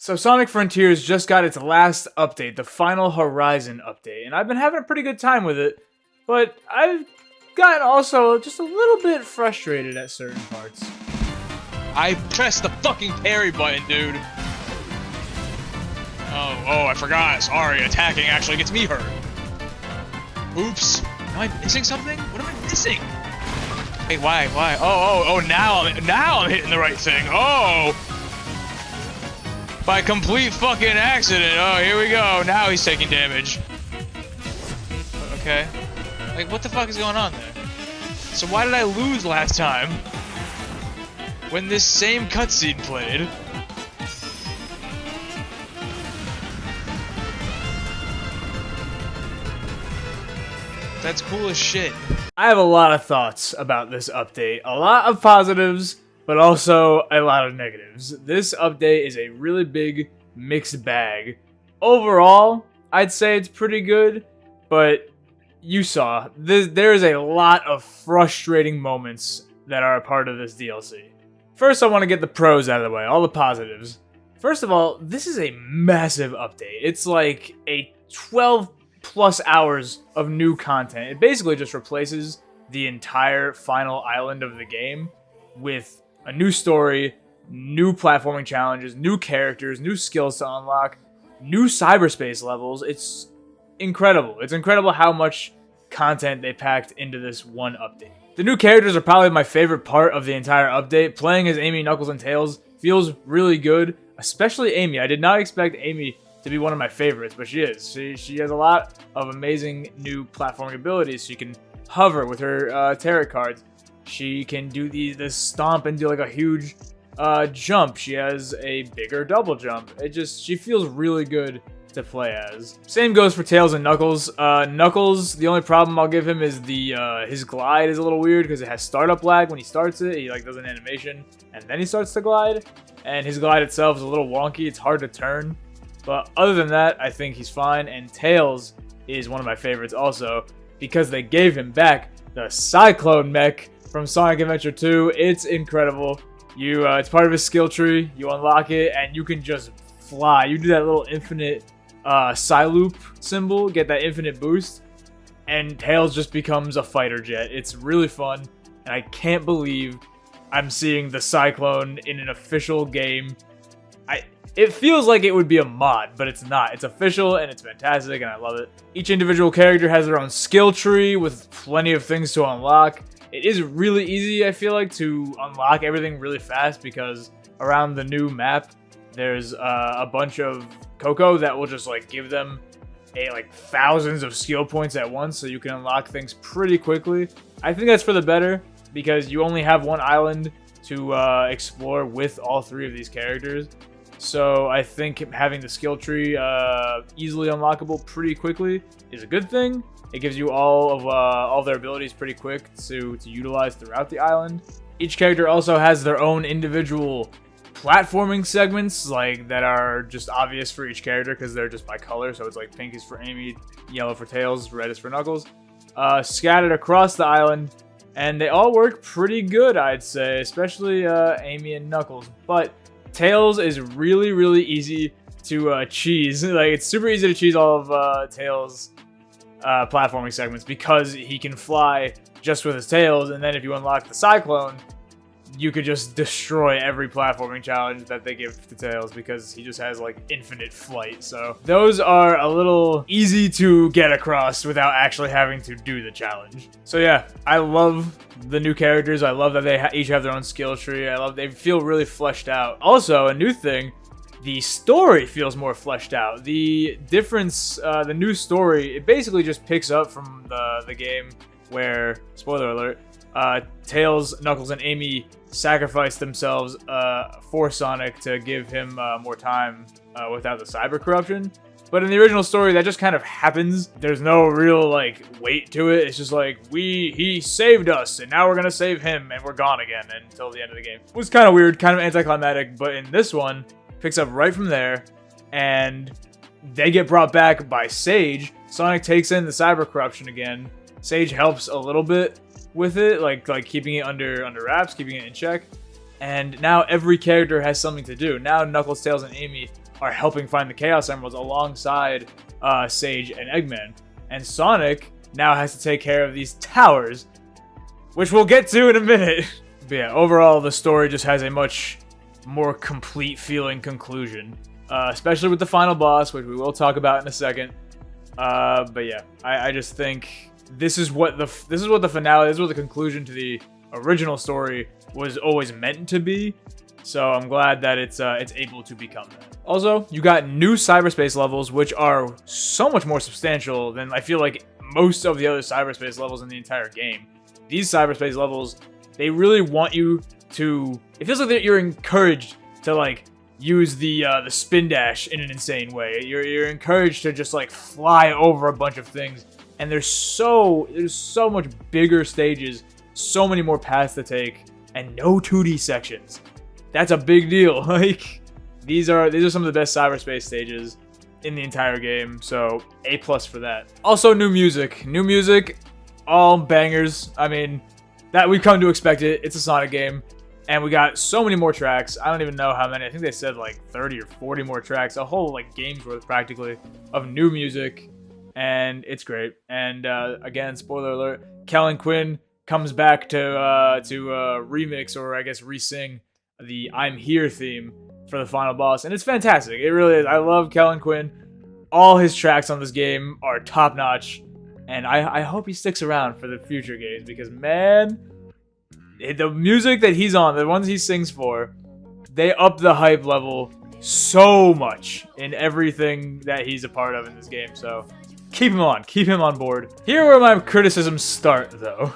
So Sonic Frontiers just got its last update, the Final Horizon update, and I've been having a pretty good time with it, but I've gotten also just a little bit frustrated at certain parts. I pressed the fucking parry button, dude. Oh, I forgot. Sorry, attacking actually gets me hurt. Oops. Am I missing something? What am I missing? Wait, why? Oh, now I'm hitting the right thing. Oh! By complete fucking accident. Oh, here we go. Now he's taking damage. Okay. Like, what the fuck is going on there? So why did I lose last time? When this same cutscene played? That's cool as shit. I have a lot of thoughts about this update. A lot of positives, but also a lot of negatives. This update is a really big mixed bag. Overall, I'd say it's pretty good, but you saw, there is a lot of frustrating moments that are a part of this DLC. First, I want to get the pros out of the way, all the positives. First of all, this is a massive update. It's like a 12 plus hours of new content. It basically just replaces the entire final island of the game with a new story, new platforming challenges, new characters, new skills to unlock, new cyberspace levels. It's incredible. It's incredible how much content they packed into this one update. The new characters are probably my favorite part of the entire update. Playing as Amy, Knuckles, and Tails feels really good, especially Amy. I did not expect Amy to be one of my favorites, but she is. She has a lot of amazing new platforming abilities. She can hover with her tarot cards. She can do this stomp and do like a huge jump. She has a bigger double jump. She feels really good to play as. Same goes for Tails and Knuckles. Knuckles, the only problem I'll give him is his glide is a little weird because it has startup lag when he starts it. He like does an animation and then he starts to glide, and his glide itself is a little wonky. It's hard to turn. But other than that, I think he's fine. And Tails is one of my favorites also because they gave him back the Cyclone mech from Sonic Adventure 2. It's incredible. It's part of his skill tree. You unlock it and you can just fly. You do that little infinite Psyloop symbol, get that infinite boost, and Tails just becomes a fighter jet. It's really fun, and I can't believe I'm seeing the Cyclone in an official game. It feels like it would be a mod, but it's not. It's official, and it's fantastic, and I love it. Each individual character has their own skill tree with plenty of things to unlock. It is really easy, I feel like, to unlock everything really fast because around the new map, there's a bunch of Coco that will just like give them thousands of skill points at once, so you can unlock things pretty quickly. I think that's for the better because you only have one island to explore with all three of these characters. So I think having the skill tree easily unlockable pretty quickly is a good thing. It gives you all their abilities pretty quick to utilize throughout the island. Each character also has their own individual platforming segments that are just obvious for each character because they're just by color. So it's like pink is for Amy, yellow for Tails, red is for Knuckles. Scattered across the island, and they all work pretty good, I'd say, especially Amy and Knuckles. But Tails is really, really easy to cheese. It's super easy to cheese all of Tails' platforming segments because he can fly just with his tails, and then if you unlock the Cyclone, you could just destroy every platforming challenge that they give to Tails because he just has infinite flight. So those are a little easy to get across without actually having to do the challenge. So yeah, I love the new characters. I love that they each have their own skill tree. I love they feel really fleshed out. Also, a new thing, the story feels more fleshed out. The difference, the new story, it basically just picks up from the game where, spoiler alert, Tails, Knuckles, and Amy sacrifice themselves for Sonic to give him more time without the cyber corruption. But in the original story, that just kind of happens. There's no real weight to it. It's just he saved us, and now we're gonna save him, and we're gone again until the end of the game. It was kind of weird, kind of anticlimactic, but in this one, picks up right from there, and they get brought back by Sage. Sonic takes in the cyber corruption again. Sage helps a little bit with it, like keeping it under wraps, keeping it in check. And now every character has something to do. Now Knuckles, Tails, and Amy are helping find the Chaos Emeralds alongside Sage and Eggman. And Sonic now has to take care of these towers, which we'll get to in a minute. But yeah, overall, the story just has a much more complete feeling conclusion, especially with the final boss, which we will talk about in a second. But yeah, I just think this is what the finale, this is what the conclusion to the original story was always meant to be. So I'm glad that it's able to become that. Also, you got new cyberspace levels, which are so much more substantial than I feel like most of the other cyberspace levels in the entire game. These cyberspace levels, they really want you to. It feels like that you're encouraged to like use the spin dash in an insane way. You're encouraged to just like fly over a bunch of things, and there's so much bigger stages, so many more paths to take, and no 2D sections. That's a big deal. Like these are some of the best cyberspace stages in the entire game. So A+ for that. Also new music, all bangers. I mean, that we've come to expect it. It's a Sonic game, and we got so many more tracks. I don't even know how many. I think they said like 30 or 40 more tracks. A whole like game's worth practically of new music, and it's great. And again, spoiler alert: Kellen Quinn comes back to remix, or I guess re-sing the I'm Here theme for the final boss, and it's fantastic. It really is. I love Kellen Quinn. All his tracks on this game are top notch, and I hope he sticks around for the future games, because man, the music that he's on, the ones he sings for, they up the hype level so much in everything that he's a part of in this game. So keep him on board. Here are where my criticisms start though.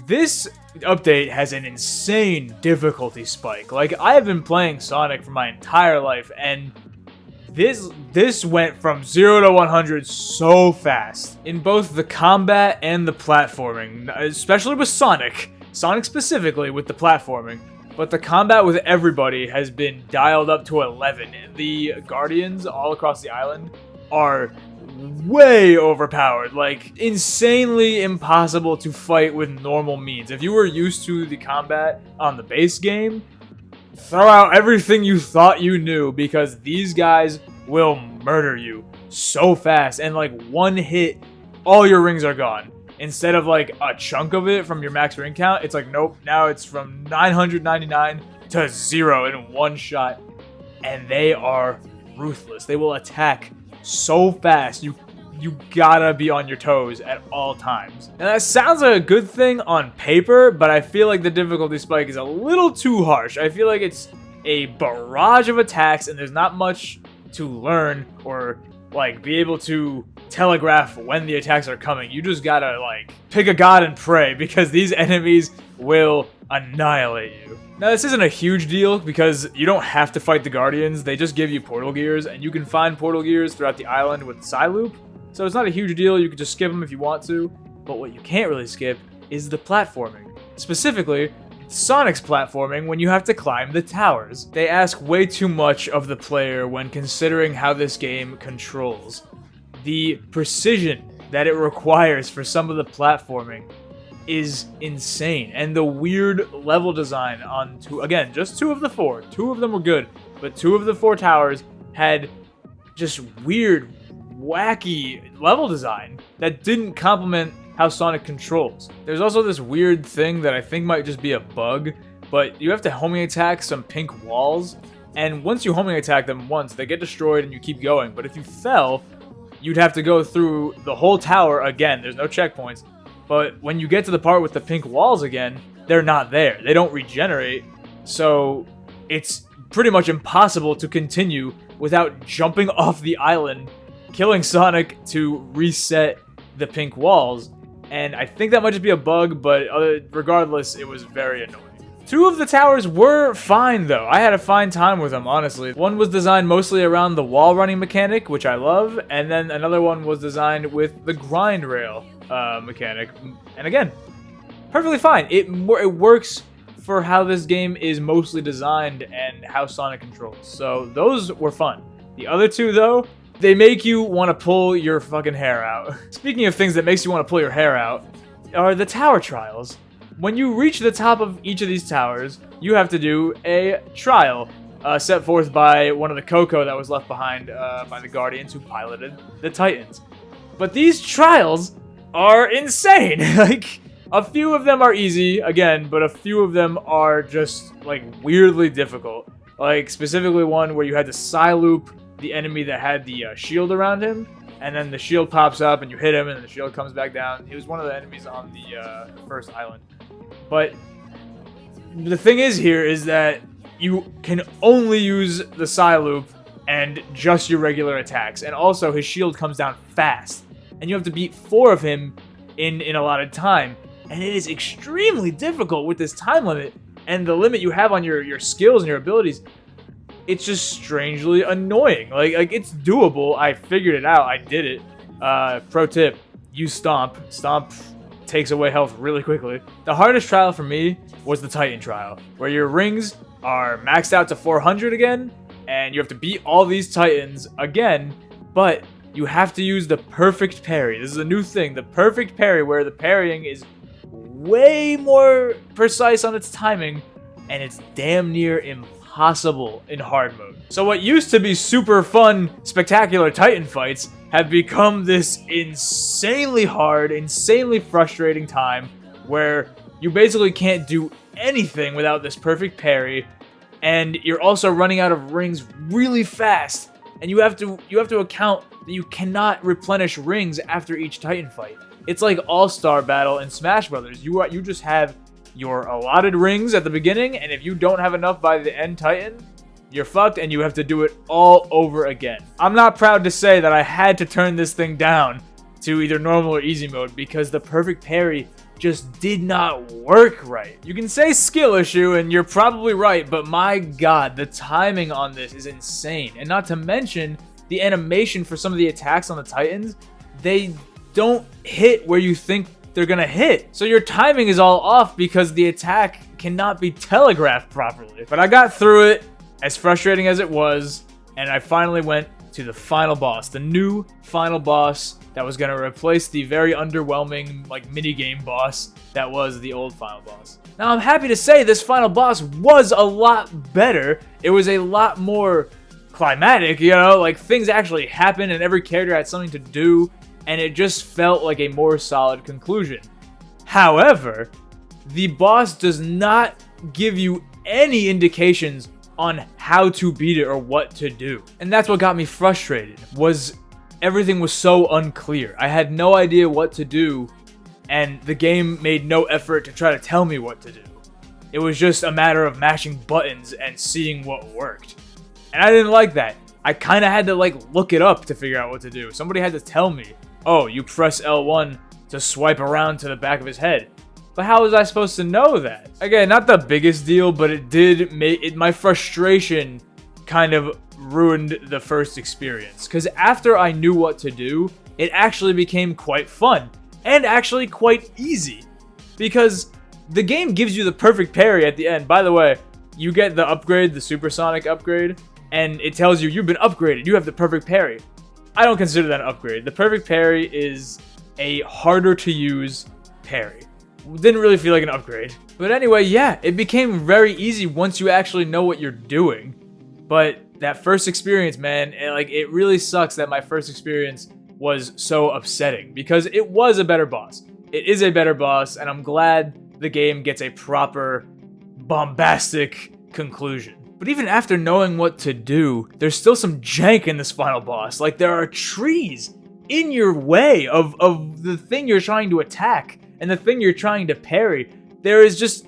This update has an insane difficulty spike. Like, I have been playing Sonic for my entire life, and this went from 0 to 100 so fast. In both the combat and the platforming, especially with Sonic specifically with the platforming, but the combat with everybody has been dialed up to 11. The Guardians all across the island are way overpowered, like insanely impossible to fight with normal means. If you were used to the combat on the base game, throw out everything you thought you knew, because these guys will murder you so fast, and like one hit, all your rings are gone. Instead of like a chunk of it from your max ring count, it's like, nope, now it's from 999 to 0 in one shot, and they are ruthless. They will attack so fast, you gotta be on your toes at all times. And that sounds like a good thing on paper, but I feel like the difficulty spike is a little too harsh. I feel like it's a barrage of attacks, and there's not much to learn or like be able to telegraph when the attacks are coming. You just gotta like pick a god and pray, because these enemies will annihilate you. Now, this isn't a huge deal because you don't have to fight the Guardians. They just give you portal gears, and you can find portal gears throughout the island with Psyloop. So it's not a huge deal. You can just skip them if you want to. But what you can't really skip is the platforming. Specifically, Sonic's platforming when you have to climb the towers. They ask way too much of the player when considering how this game controls. The precision that it requires for some of the platforming is insane, and the weird level design on just two of the four. Two of them were good, but two of the four towers had just weird, wacky level design that didn't complement how Sonic controls. There's also this weird thing that I think might just be a bug, but you have to homing attack some pink walls, and once you homing attack them once, they get destroyed and you keep going. But if you fell, you'd have to go through the whole tower again. There's no checkpoints. But when you get to the part with the pink walls again, they're not there. They don't regenerate. So it's pretty much impossible to continue without jumping off the island, killing Sonic to reset the pink walls. And I think that might just be a bug, but regardless, it was very annoying. Two of the towers were fine, though. I had a fine time with them, honestly. One was designed mostly around the wall running mechanic, which I love, and then another one was designed with the grind rail mechanic. And again, perfectly fine. It works for how this game is mostly designed and how Sonic controls. So those were fun. The other two, though, they make you want to pull your fucking hair out. Speaking of things that makes you want to pull your hair out, are the tower trials. When you reach the top of each of these towers, you have to do a trial. set forth by one of the Coco that was left behind by the Guardians who piloted the Titans. But these trials are insane. Like, a few of them are easy, again, but a few of them are just, like, weirdly difficult. Like, specifically one where you had to Psy-loop the enemy that had the shield around him, and then the shield pops up and you hit him and the shield comes back down. He was one of the enemies on the first island. But the thing is here is that you can only use the Psy-loop and just your regular attacks. And also, his shield comes down fast. And you have to beat 4 of him in allotted time. And it is extremely difficult with this time limit. And the limit you have on your skills and your abilities. It's just strangely annoying. Like it's doable. I figured it out. I did it. Pro tip, use Stomp. Stomp takes away health really quickly. The hardest trial for me was the Titan trial, where your rings are maxed out to 400 again, and you have to beat all these Titans again, but you have to use the perfect parry. This is a new thing, the perfect parry, where the parrying is way more precise on its timing, and it's damn near impossible in hard mode. So what used to be super fun, spectacular Titan fights have become this insanely hard, insanely frustrating time to you basically can't do anything without this perfect parry, and you're also running out of rings really fast, and you have to account that you cannot replenish rings after each Titan fight. It's like All-Star Battle in Smash Brothers. You just have your allotted rings at the beginning, and if you don't have enough by the end Titan, you're fucked, and you have to do it all over again. I'm not proud to say that I had to turn this thing down to either normal or easy mode because the perfect parry just did not work right. You can say skill issue, and you're probably right, but my god, the timing on this is insane. And not to mention, the animation for some of the attacks on the Titans, they don't hit where you think they're gonna hit. So your timing is all off because the attack cannot be telegraphed properly. But I got through it, as frustrating as it was, and I finally went to the final boss, the new final boss that was going to replace the very underwhelming like minigame boss that was the old final boss. Now I'm happy to say this final boss was a lot better. It was a lot more climatic, you know, like things actually happened and every character had something to do, and it just felt like a more solid conclusion. However, the boss does not give you any indications on how to beat it or what to do. And that's what got me frustrated, was everything was so unclear. I had no idea what to do, and the game made no effort to try to tell me what to do. It was just a matter of mashing buttons and seeing what worked. And I didn't like that. I kind of had to like look it up to figure out what to do. Somebody had to tell me, oh, you press L1 to swipe around to the back of his head. But how was I supposed to know that? Again, not the biggest deal, but it did make it, my frustration kind of ruined the first experience. Because after I knew what to do, it actually became quite fun. And actually quite easy. Because the game gives you the perfect parry at the end. By the way, you get the upgrade, the supersonic upgrade, and it tells you you've been upgraded. You have the perfect parry. I don't consider that an upgrade. The perfect parry is a harder to use parry. Didn't really feel like an upgrade. But anyway, yeah, it became very easy once you actually know what you're doing. But that first experience, man, it really sucks that my first experience was so upsetting because it was a better boss. It is a better boss, and I'm glad the game gets a proper, bombastic conclusion. But even after knowing what to do, there's still some jank in this final boss. Like, there are trees in your way of the thing you're trying to attack and the thing you're trying to parry. There is just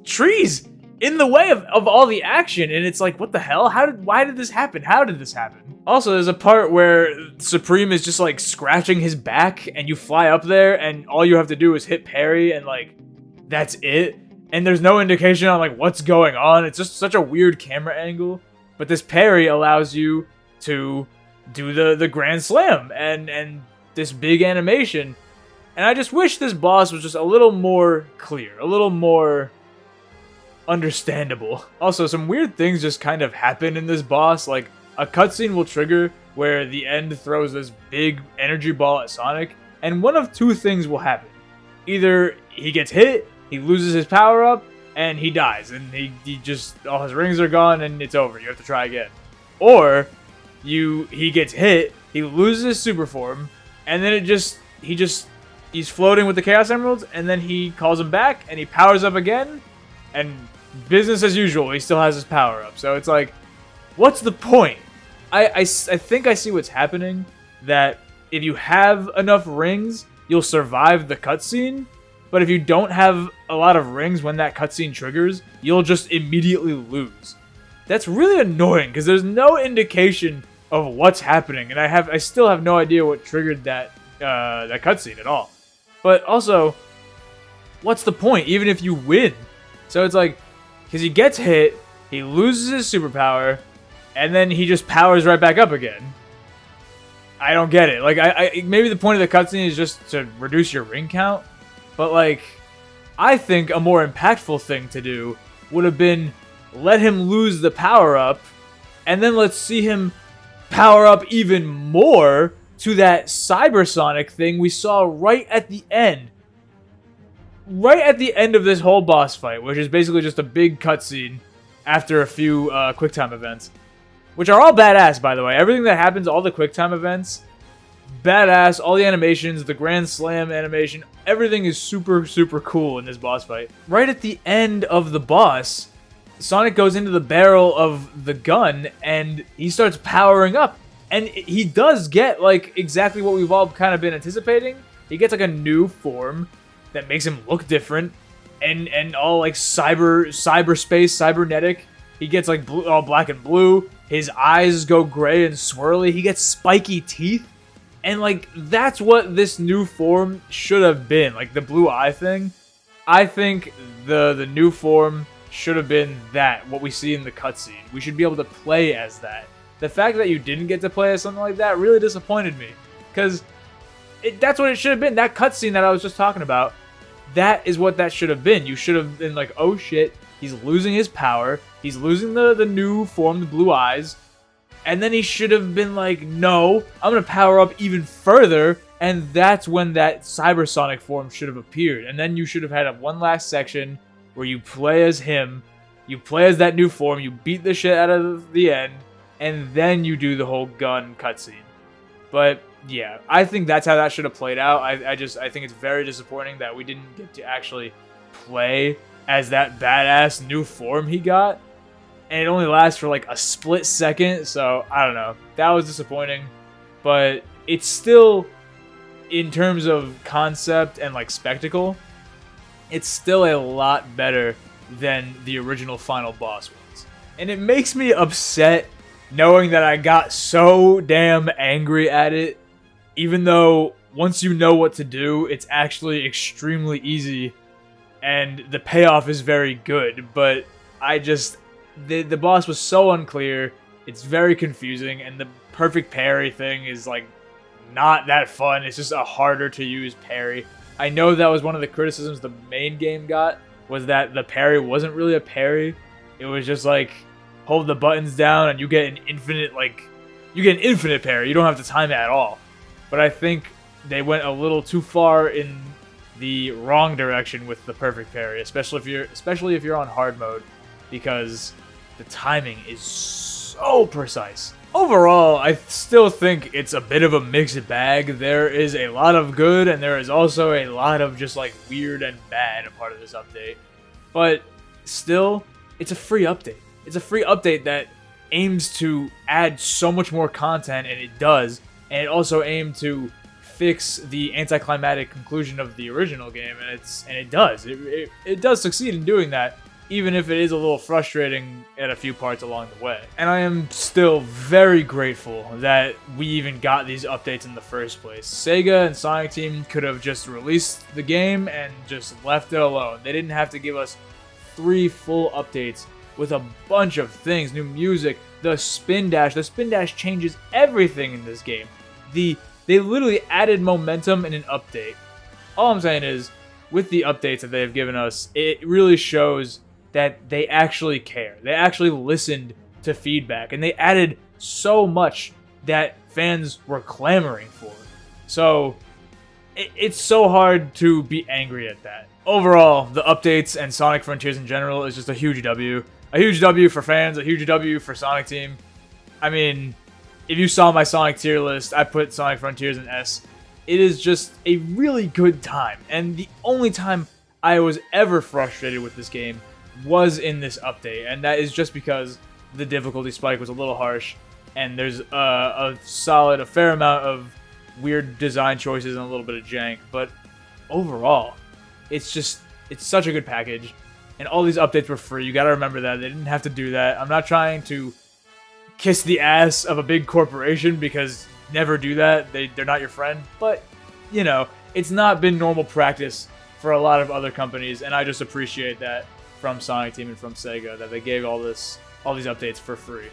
trees in the way of all the action, and it's like, what the hell? Why did this happen? How did this happen? Also, there's a part where Supreme is just like scratching his back, and you fly up there, and all you have to do is hit parry, and like, that's it. And there's no indication on like what's going on. It's just such a weird camera angle. But this parry allows you to do the Grand Slam and this big animation. And I just wish this boss was just a little more clear, a little more understandable. Also, some weird things just kind of happen in this boss. Like, a cutscene will trigger where the end throws this big energy ball at Sonic, and one of two things will happen. Either he gets hit, he loses his power-up, and he dies, and he just, all his rings are gone, and it's over. You have to try again. Or he gets hit, he loses his super form, and then he's floating with the Chaos Emeralds, and then he calls him back, and he powers up again, and business as usual. He still has his power up. So it's like, what's the point? I think I see what's happening, that if you have enough rings, you'll survive the cutscene. But if you don't have a lot of rings when that cutscene triggers, you'll just immediately lose. That's really annoying because there's no indication of what's happening, and I still have no idea what triggered that cutscene at all. But also, what's the point? Even if you win, so it's like, because he gets hit, he loses his superpower, and then he just powers right back up again. I don't get it. Like, I maybe the point of the cutscene is just to reduce your ring count. But, like, I think a more impactful thing to do would have been let him lose the power-up, and then let's see him power up even more to that Cybersonic thing we saw right at the end. Right at the end of this whole boss fight, which is basically just a big cutscene after a few QuickTime events. Which are all badass, by the way. Everything that happens, all the QuickTime events, badass, all the animations, the Grand Slam animation, everything is super, super cool in this boss fight. Right at the end of the boss, Sonic goes into the barrel of the gun, and he starts powering up. And he does get, like, exactly what we've all kind of been anticipating. He gets, like, a new form that makes him look different, and all, like, cyberspace, cybernetic. He gets, like, all black and blue. His eyes go gray and swirly. He gets spiky teeth. And, like, that's what this new form should have been. Like, the blue eye thing. I think the new form should have been that, what we see in the cutscene. We should be able to play as that. The fact that you didn't get to play as something like that really disappointed me. Because that's what it should have been. That cutscene that I was just talking about, that is what that should have been. You should have been like, oh shit, he's losing his power. He's losing the new form, the blue eyes. And then he should have been like, no, I'm going to power up even further. And that's when that Cybersonic form should have appeared. And then you should have had one last section where you play as him. You play as that new form. You beat the shit out of the end. And then you do the whole gun cutscene. But yeah, I think that's how that should have played out. I think it's very disappointing that we didn't get to actually play as that badass new form he got. And it only lasts for like a split second, so I don't know. That was disappointing. But it's still, in terms of concept and like spectacle, it's still a lot better than the original final boss was. And it makes me upset knowing that I got so damn angry at it, even though once you know what to do, it's actually extremely easy and the payoff is very good. But the boss was so unclear, it's very confusing, and the perfect parry thing is like not that fun. It's just a harder to use parry. I know that was one of the criticisms the main game got, was that the parry wasn't really a parry. It was just like, hold the buttons down and you get an infinite parry. You don't have to time it at all. But I think they went a little too far in the wrong direction with the perfect parry, especially if you're on hard mode, because the timing is so precise. Overall, I still think it's a bit of a mixed bag. There is a lot of good, and there is also a lot of just like weird and bad a part of this update. But still, it's a free update. It's a free update that aims to add so much more content, and it does. And it also aimed to fix the anticlimactic conclusion of the original game, and it does. It does succeed in doing that, even if it is a little frustrating at a few parts along the way. And I am still very grateful that we even got these updates in the first place. Sega and Sonic Team could have just released the game and just left it alone. They didn't have to give us 3 full updates with a bunch of things, new music, the spin dash. The spin dash changes everything in this game. They literally added momentum in an update. All I'm saying is, with the updates that they have given us, it really shows that they actually care. They actually listened to feedback, and they added so much that fans were clamoring for. So, it's so hard to be angry at that. Overall, the updates and Sonic Frontiers in general is just a huge W. A huge W for fans, a huge W for Sonic Team. I mean, if you saw my Sonic tier list, I put Sonic Frontiers in S. It is just a really good time, and the only time I was ever frustrated with this game was in this update, and that is just because the difficulty spike was a little harsh, and there's a fair amount of weird design choices and a little bit of jank, but overall, it's such a good package, and all these updates were free. You gotta remember that. They didn't have to do that. I'm not trying to kiss the ass of a big corporation, because never do that. They're not your friend, but, you know, it's not been normal practice for a lot of other companies, and I just appreciate that from Sonic Team and from Sega, that they gave all these updates for free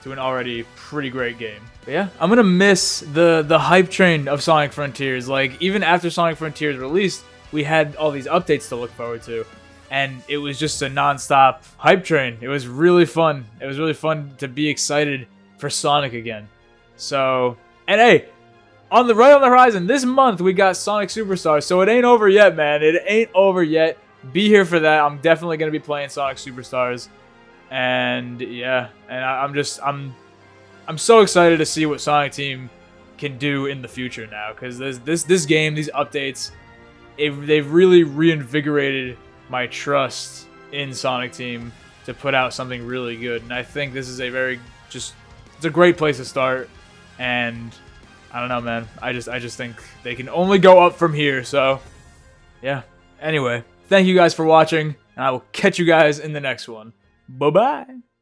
to an already pretty great game. But yeah, I'm gonna miss the hype train of Sonic Frontiers. Like, even after Sonic Frontiers released, we had all these updates to look forward to, and it was just a non-stop hype train. It was really fun. It was really fun to be excited for Sonic again. So, and hey, on the horizon, this month we got Sonic Superstars, so it ain't over yet, man. It ain't over yet. Be here for that. I'm definitely gonna be playing Sonic Superstars, and yeah, and I'm so excited to see what Sonic Team can do in the future now, because this game, these updates, they've really reinvigorated my trust in Sonic Team to put out something really good, and I think this is it's a great place to start, and I don't know, man. I just think they can only go up from here. So, yeah. Anyway, thank you guys for watching, and I will catch you guys in the next one. Bye-bye.